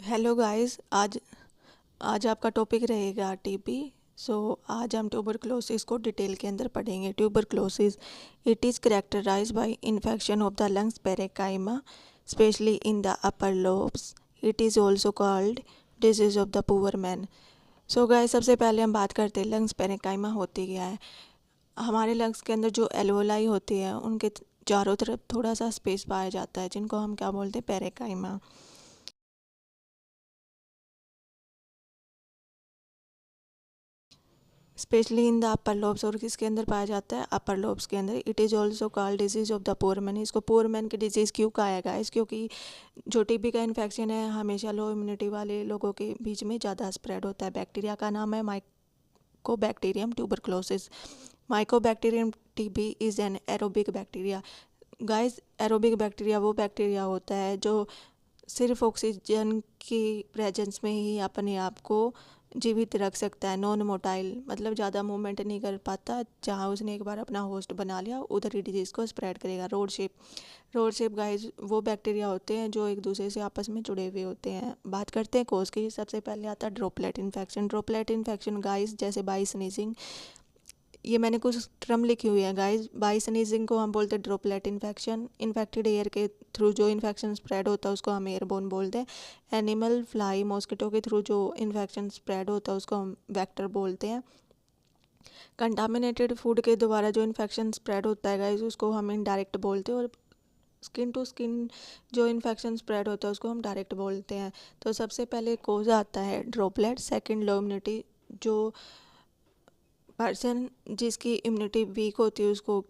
Hello guys. आज आज आपका टॉपिक रहेगा टीबी। आज हम ट्यूबरक्लोसिस को डिटेल के अंदर पढ़ेंगे। Tuberculosis it is characterised by infection of the lungs parenchyma specially in the upper lobes. It is also called disease of the poor man. So guys, सबसे पहले हम बात करते हैं लंग्स पेरेकाइमा होती क्या है। हमारे लंग्स के अंदर जो एल्वोलाई होती है उनके चारों तरफ थोड़ा सा स्पेस पाया जाता है, जिनको हम क्या बोलते हैं, parenchyma. Specially in the upper lobes, और किसके अंदर पाया जाता है, अपर लोब्स के अंदर। It is also called disease of the poor man. इसको पोर मैन की डिजीज़ क्यों कहा गया है? क्योंकि जो टीबी का इन्फेक्शन है हमेशा लो इम्यूनिटी वाले लोगों के बीच में ज़्यादा स्प्रेड होता है। बैक्टीरिया का नाम है Mycobacterium tuberculosis. Mycobacterium TB is an aerobic bacteria. Guys, aerobic bacteria वो बैक्टीरिया होता है जो सिर्फ ऑक्सीजन की प्रेजेंस में ही अपने आप को जीवित रख सकता है। नॉन मोटाइल मतलब ज़्यादा मूवमेंट नहीं कर पाता। जहाँ उसने एक बार अपना होस्ट बना लिया उधर ही डिजीज़ को स्प्रेड करेगा। रोड शेप गाइस वो बैक्टीरिया होते हैं जो एक दूसरे से आपस में जुड़े हुए होते हैं। बात करते हैं कोज की। सबसे पहले आता है droplet infection. Droplet infection guys जैसे बाई स्नीजिंग, ये मैंने कुछ टर्म लिखी हुई है गाइस। बाई स्नीजिंग को हम बोलते हैं ड्रॉपलेट इन्फेक्शन। इन्फेक्टेड एयर के थ्रू जो इन्फेक्शन स्प्रेड होता है उसको हम एयरबोर्न बोलते हैं। एनिमल फ्लाई मॉस्किटो के थ्रू जो इन्फेक्शन स्प्रेड होता है उसको हम वेक्टर बोलते हैं। कंटामिनेटेड फूड के द्वारा जो इन्फेक्शन स्प्रेड होता है गाइस उसको हम इनडायरेक्ट बोलते हैं। और स्किन टू स्किन जो इन्फेक्शन स्प्रेड होता है उसको हम डायरेक्ट बोलते हैं। तो सबसे पहले कोज आता है ड्रॉपलेट। सेकेंड लो इम्यूनिटी, जो पर्सन जिसकी इम्यूनिटी वीक होती है उसको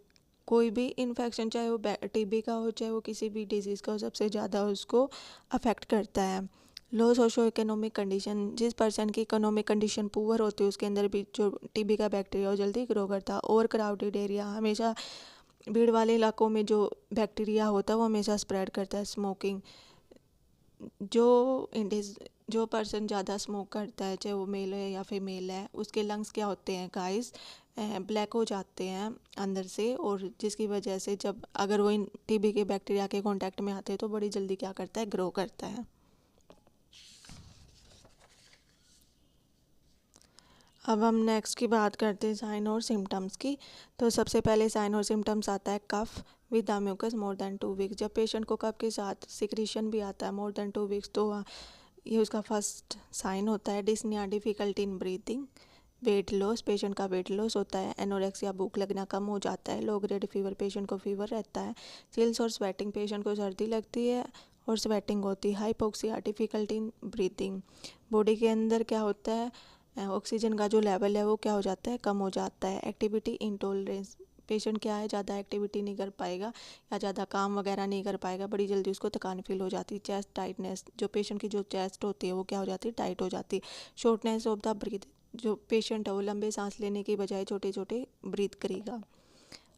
कोई भी इन्फेक्शन, चाहे वो टीबी का हो चाहे वो किसी भी डिजीज़ का हो, सबसे ज़्यादा उसको अफेक्ट करता है। लो सोशो इकोनॉमिक कंडीशन, जिस पर्सन की इकोनॉमिक कंडीशन पुअर होती है उसके अंदर भी जो टीबी का बैक्टीरिया वो जल्दी ग्रो करता है। ओवर क्राउडेड एरिया, हमेशा भीड़ वाले इलाकों में जो बैक्टीरिया होता है वो हमेशा स्प्रेड करता है। स्मोकिंग, जो इंडिस जो पर्सन ज़्यादा स्मोक करता है चाहे वो मेल है या फीमेल है, उसके लंग्स क्या होते हैं गाइस, ब्लैक हो जाते हैं अंदर से। और जिसकी वजह से जब अगर वो इन टीबी के बैक्टीरिया के कांटेक्ट में आते हैं तो बड़ी जल्दी क्या करता है, ग्रो करता है। अब हम नेक्स्ट की बात करते हैं साइन और सिम्टम्स की। तो सबसे पहले साइन और सिम्टम्स आता है कफ with mucus more than 2 weeks. जब पेशेंट को कफ के साथ सिक्रीशन भी आता है मोर देन 2 वीक्स तो ये उसका फर्स्ट साइन होता है। Dyspnoea, difficulty in breathing, weight loss, patient का वेट लॉस होता है। एनोरेक्सिया, भूख लगना कम हो जाता है। लो ग्रेड फीवर, पेशेंट को फीवर रहता है। चिल्स और स्वेटिंग, पेशेंट को सर्दी लगती है और स्वेटिंग होती है। Hypoxia, difficulty in breathing, body के अंदर क्या होता है, ऑक्सीजन का जो लेवल है वो क्या हो जाता है, कम हो जाता है। एक्टिविटी इंटॉलरेंस, पेशेंट क्या है, ज़्यादा एक्टिविटी नहीं कर पाएगा या ज़्यादा काम वगैरह नहीं कर पाएगा, बड़ी जल्दी उसको थकान फील हो जाती है। चेस्ट टाइटनेस, जो पेशेंट की जो चेस्ट होती है वो क्या हो जाती है, टाइट हो जाती है। शॉर्टनेस ऑफ द ब्रीथ, जो पेशेंट है वो लंबे सांस लेने की बजाय छोटे छोटे ब्रीथ करेगा।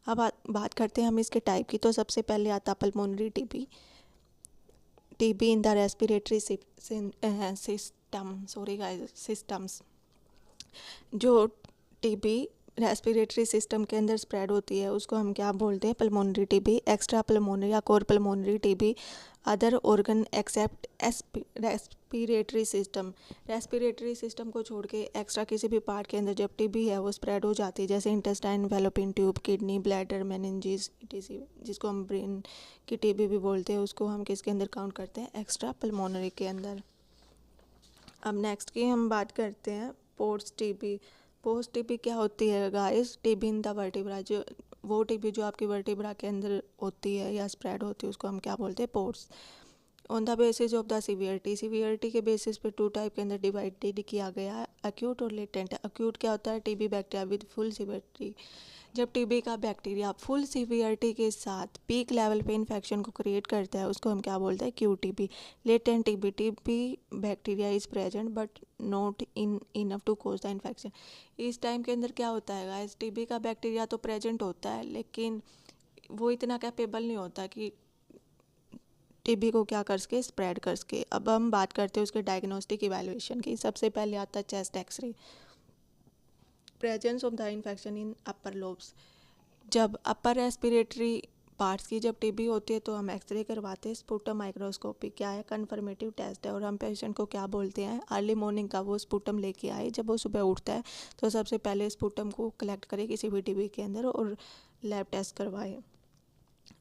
अब बात करते हैं हम इसके टाइप की। तो सबसे पहले आता pulmonary TB. TB in the respiratory systems, जो टीबी रेस्पिरेटरी सिस्टम के अंदर स्प्रेड होती है उसको हम क्या बोलते हैं, पल्मोनरी टीबी। एक्स्ट्रा पल्मोनरी या कोर pulmonary TB, other organ except respiratory system. Respiratory system को छोड़ के एक्स्ट्रा किसी भी पार्ट के अंदर जब टीबी है वो स्प्रेड हो जाती है, जैसे intestine, fallopian tube, kidney, bladder, meninges, जिसको हम ब्रेन की टीबी भी बोलते हैं, उसको हम किसके अंदर काउंट करते हैं, एक्स्ट्रा पल्मोनरी के अंदर। अब नेक्स्ट की हम बात करते हैं पोस्ट टीबी। पोस्ट टीबी क्या होती है guys, TB in the vertebra, जो वो टीबी जो आपकी वर्टिब्रा के अंदर होती है या स्प्रेड होती है उसको हम क्या बोलते हैं, post. On the basis of the severity के बेसिस पे 2 टाइप के अंदर डिवाइडेड किया गया है, अक्यूट और लेटेंट। अक्यूट क्या होता है, TB bacteria with full severity, जब टीबी का बैक्टीरिया फुल सीवियरिटी के साथ पीक लेवल पे इन्फेक्शन को क्रिएट करता है उसको हम क्या बोलते हैं, acute TB. Latent TB, TB bacteria is present but not in enough to cause the infection. इस टाइम के अंदर क्या होता है गाइस, टीबी का बैक्टीरिया तो प्रेजेंट होता है लेकिन वो इतना कैपेबल नहीं होता कि टीबी को क्या कर सके, स्प्रेड कर सके। अब हम बात करते हैं उसके डायग्नोस्टिक इवैल्यूएशन की। सबसे पहले आता है chest x-ray. Presence of the infection in upper lobes, जब अपर रेस्पिरेटरी पार्ट्स की जब टीबी होती है तो हम एक्सरे करवाते हैं। स्पुटम माइक्रोस्कोपी क्या है, कन्फर्मेटिव टेस्ट है। और हम पेशेंट को क्या बोलते हैं, अर्ली मॉर्निंग का वो स्पुटम लेके आए। जब वो सुबह उठता है तो सबसे पहले स्पुटम को कलेक्ट करे किसी भी टीबी के अंदर और लैब टेस्ट करवाए।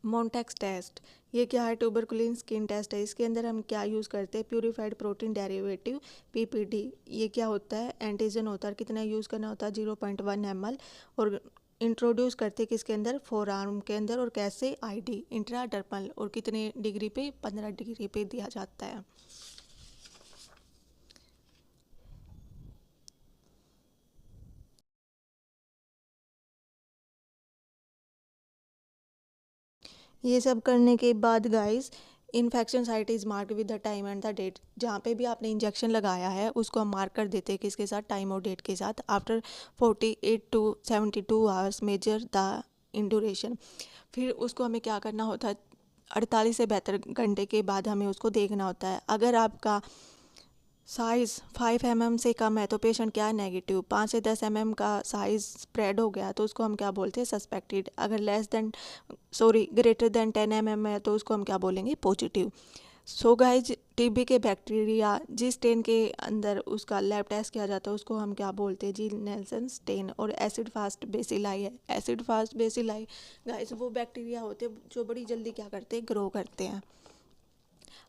मोन्टेक्स टेस्ट ये क्या है, ट्यूबरकुलिन स्किन टेस्ट है। इसके अंदर हम क्या यूज़ करते हैं, प्यूरिफाइड प्रोटीन डेरिवेटिव पीपीडी। ये क्या होता है, एंटीजन होता है। कितना यूज़ करना होता है, 0.1 ml। और इंट्रोड्यूस करते हैं किसके अंदर, फोर आर्म के अंदर। और कैसे, आईडी इंट्राडर्मल। और कितने डिग्री पे, 15 डिग्री पे दिया जाता है। ये सब करने के बाद guys, infection site is mark with the time and the date. जहाँ पे भी आपने इंजेक्शन लगाया है उसको हम मार्क कर देते हैं किसके साथ, टाइम और डेट के साथ। After 48 to 72 hours measure the in duration. फिर उसको हमें क्या करना होता है, 48 से 72 घंटे के बाद हमें उसको देखना होता है। अगर आपका साइज़ 5 mm से कम है तो पेशेंट क्या है, नेगेटिव। 5 से 10 mm का साइज़ स्प्रेड हो गया तो उसको हम क्या बोलते हैं, सस्पेक्टेड। अगर ग्रेटर देन 10 mm है तो उसको हम क्या बोलेंगे, पॉजिटिव। सो गाइज, टीबी के बैक्टीरिया जिस स्टेन के अंदर उसका लैब टेस्ट किया जाता है उसको हम क्या बोलते हैं, जी नेल्सन स्टेन। और एसिड फास्ट बेसिलाई है। एसिड फास्ट बेसिलाई गाइज वो बैक्टीरिया होते हैं जो बड़ी जल्दी क्या करते हैं, ग्रो करते हैं।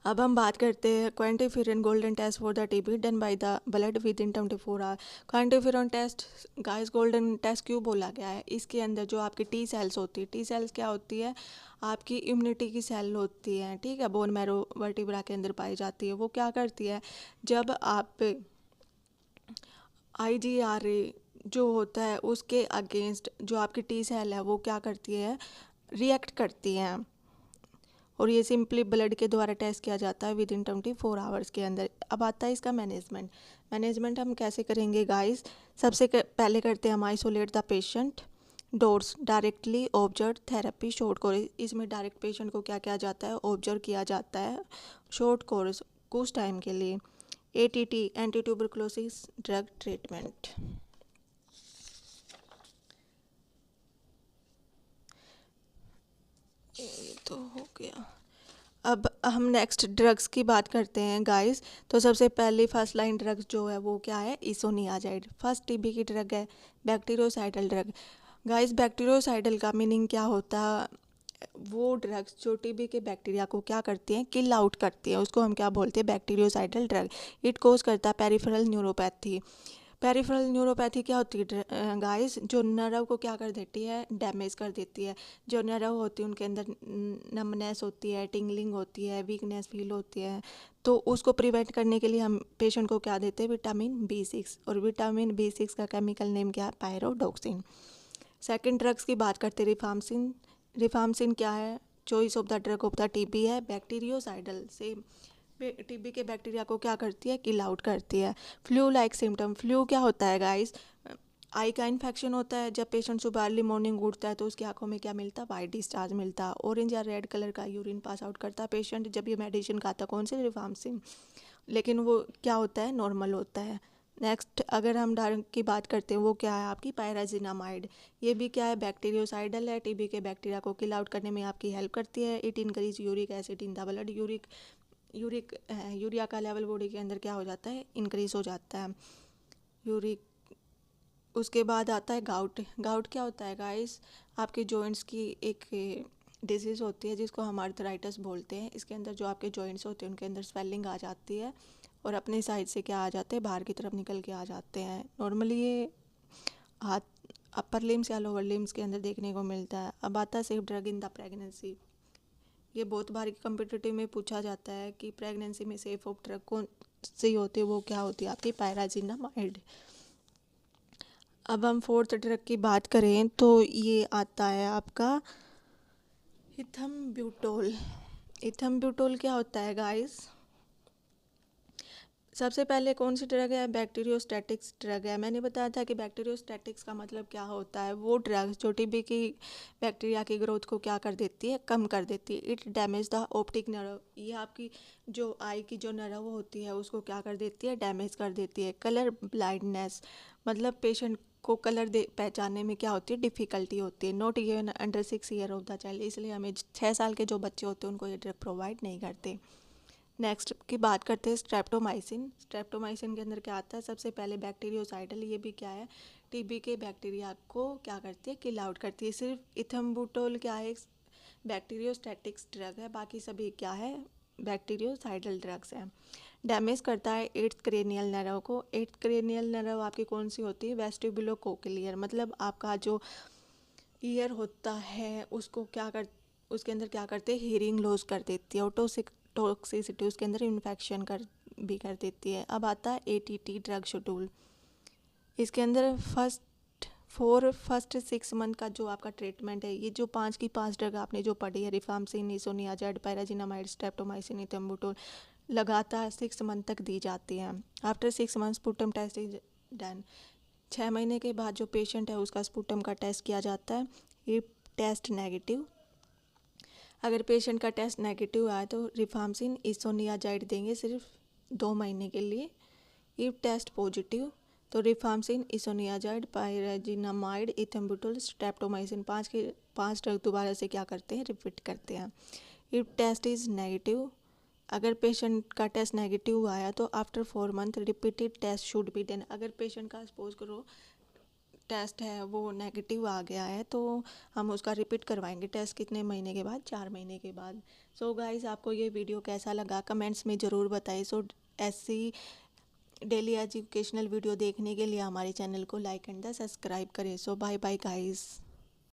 अब हम बात करते हैं QuantiFERON golden test for the TB done by the blood within 24 hour. QuantiFERON test guys golden test क्यों बोला गया है, इसके अंदर जो आपकी टी सेल्स होती है, टी सेल्स क्या होती है, आपकी इम्यूनिटी की सेल होती है, ठीक है। बोन मैरो वर्टिब्रा के अंदर पाई जाती है। वो क्या करती है, जब आप IgRA जो होता है उसके अगेंस्ट जो आपकी टी सेल है वो क्या करती है, रिएक्ट करती हैं। और ये सिंपली ब्लड के द्वारा टेस्ट किया जाता है विद इन 24 आवर्स के अंदर। अब आता है इसका मैनेजमेंट हम कैसे करेंगे गाइस। सबसे पहले करते हैं हम isolate the patient. Doors directly observe therapy short course. इसमें डायरेक्ट पेशेंट को क्या किया जाता है, ऑब्जर्व किया जाता है शॉर्ट कोर्स कुछ टाइम के लिए। ATT anti tuberculosis drug treatment. ये तो हो गया। अब हम नेक्स्ट ड्रग्स की बात करते हैं गाइस। तो सबसे पहले फर्स्ट लाइन ड्रग्स जो है वो क्या है, इसोनियाजाइड। फर्स्ट टीबी की ड्रग है बैक्टीरियोसाइडल ड्रग। गाइस बैक्टीरियोसाइडल का मीनिंग क्या होता है, वो ड्रग्स जो टीबी के बैक्टीरिया को क्या करती हैं, किल आउट करती हैं, उसको हम क्या बोलते हैं, बैक्टीरियोसाइडल ड्रग। इट कोज करता है पेरिफेरल न्यूरोपैथी। पेरिफेरल न्यूरोपैथी क्या होती है गाइस, जो नर्व को क्या कर देती है, डैमेज कर देती है। जो नर्व होती है उनके अंदर नमनेस होती है, टिंगलिंग होती है, वीकनेस फील होती है। तो उसको प्रिवेंट करने के लिए हम पेशेंट को क्या देते हैं, विटामिन B6। और विटामिन B6 का केमिकल नेम क्या है, पायरोडोक्सिन। सेकेंड ड्रग्स की बात करते हैं रिफार्मसिन। रिफार्मसिन क्या है, choice of the drug of the TB है बैक्टीरियोसाइडल से। टीबी के बैक्टीरिया को क्या करती है, किल आउट करती है। फ्लू लाइक सिम्टम, फ्लू क्या होता है गाइस, आई का इन्फेक्शन होता है। जब पेशेंट सुबह अर्ली मॉर्निंग उठता है तो उसकी आंखों में क्या मिलता है, वाइट डिस्चार्ज मिलता है। ऑरेंज या रेड कलर का यूरिन पास आउट करता है पेशेंट जब ये मेडिसिन खाता है, कौन से, रिफार्मसिन। लेकिन वो क्या होता है, नॉर्मल होता है। नेक्स्ट अगर हम ड्रग की बात करते हैं वो क्या है आपकी, पायराजिनामाइड। ये भी क्या है, बैक्टीरियोसाइडल है। टीबी के बैक्टीरिया को किल आउट करने में आपकी हेल्प करती है। It increase uric acid in the blood. Urea का लेवल बॉडी के अंदर क्या हो जाता है, इंक्रीज हो जाता है, यूरिक। उसके बाद आता है गाउट। गाउट क्या होता है गाइस, आपके जॉइंट्स की एक डिजीज़ होती है जिसको हम आर्थराइटिस बोलते हैं। इसके अंदर जो आपके जॉइंट्स होते हैं उनके अंदर स्वेलिंग आ जाती है और अपने साइड से क्या आ जाते हैं, बाहर की तरफ निकल के आ जाते हैं। नॉर्मली ये हाथ अपर लिम्स या लोअर लिम्स के अंदर देखने को मिलता है। अब आता है safe drug in the pregnancy. ये बहुत बार कम्पिटिटिव में पूछा जाता है कि प्रेगनेंसी में सेफ ऑफ ड्रग कौन सी होती है, वो क्या होती है आपकी, पायराजिनामाइड। अब हम फोर्थ ड्रग की बात करें तो ये आता है आपका इथम्ब्यूटोल। इथम्ब्यूटोल क्या होता है गाइस, सबसे पहले कौन सी ड्रग है, बैक्टीरियोस्टैटिक्स ड्रग है। मैंने बताया था कि बैक्टीरियोस्टैटिक्स का मतलब क्या होता है, वो ड्रग्स जो टीबी की बैक्टीरिया की ग्रोथ को क्या कर देती है, कम कर देती है। It damage the optic nerve, ये आपकी जो आई की जो नर्व होती है उसको क्या कर देती है, डैमेज कर देती है। कलर ब्लाइंडनेस, मतलब पेशेंट को कलर दे पहचानने में क्या होती है, डिफ़िकल्टी होती है। Not given under 6 year of the child, इसलिए हमें 6 साल के जो बच्चे होते हैं उनको ये ड्रग प्रोवाइड नहीं करते। नेक्स्ट की बात करते हैं स्ट्रेप्टोमाइसिन। स्ट्रेप्टोमाइसिन के अंदर क्या आता है, सबसे पहले बैक्टीरियोसाइडल, ये भी क्या है, टीबी के बैक्टीरिया को क्या करती है, किल आउट करती है। सिर्फ इथम्बुटोल क्या है, बैक्टीरियोस्टैटिक्स ड्रग है, बाकी सभी क्या है, बैक्टीरियोसाइडल ड्रग्स हैं। डैमेज करता है एट्थ क्रेनियल नर्व को। एट्थ क्रेनियल नर्व आपकी कौन सी होती है, वेस्टिबुलोकोक्लियर, मतलब आपका जो ईयर होता है उसको क्या कर, उसके अंदर क्या करते हैं, हीरिंग लॉस कर देती है। और टॉक्सिसिटी उसके अंदर इन्फेक्शन कर देती है। अब आता है एटीटी ड्रग शेड्यूल। इसके अंदर फर्स्ट 6 मंथ का जो आपका ट्रीटमेंट है, ये जो 5 की 5 ड्रग आपने जो पढ़ी है, रिफाम्सिन, इसोनियाजाइड, पैराजिनामाइड, स्ट्रेप्टोमाइसिन, इथम्बुटोल, लगातार 6 मंथ तक दी जाती है। After 6 months sputum test is done. 6 महीने के बाद जो पेशेंट है उसका स्पुटम का टेस्ट किया जाता है। ये टेस्ट नेगेटिव, अगर पेशेंट का टेस्ट नेगेटिव आए तो रिफाम्सिन, इसोनियाजाइड देंगे सिर्फ 2 महीने के लिए। इफ टेस्ट पॉजिटिव तो rifampicin, isoniazid, pyrazinamide, ethambutol, streptomycin 5 drug दोबारा से क्या करते हैं, रिपीट करते हैं। इफ टेस्ट इज़ नेगेटिव, अगर पेशेंट का टेस्ट नेगेटिव आया तो after 4 month repeated test should be done. अगर पेशेंट का सपोज करो टेस्ट है वो नेगेटिव आ गया है तो हम उसका रिपीट करवाएंगे टेस्ट, कितने महीने के बाद, 4 महीने के बाद। सो गाइस, आपको ये वीडियो कैसा लगा कमेंट्स में ज़रूर बताइए। सो ऐसी डेली एजुकेशनल वीडियो देखने के लिए हमारे चैनल को लाइक एंड सब्सक्राइब करें। सो बाय बाय गाइस।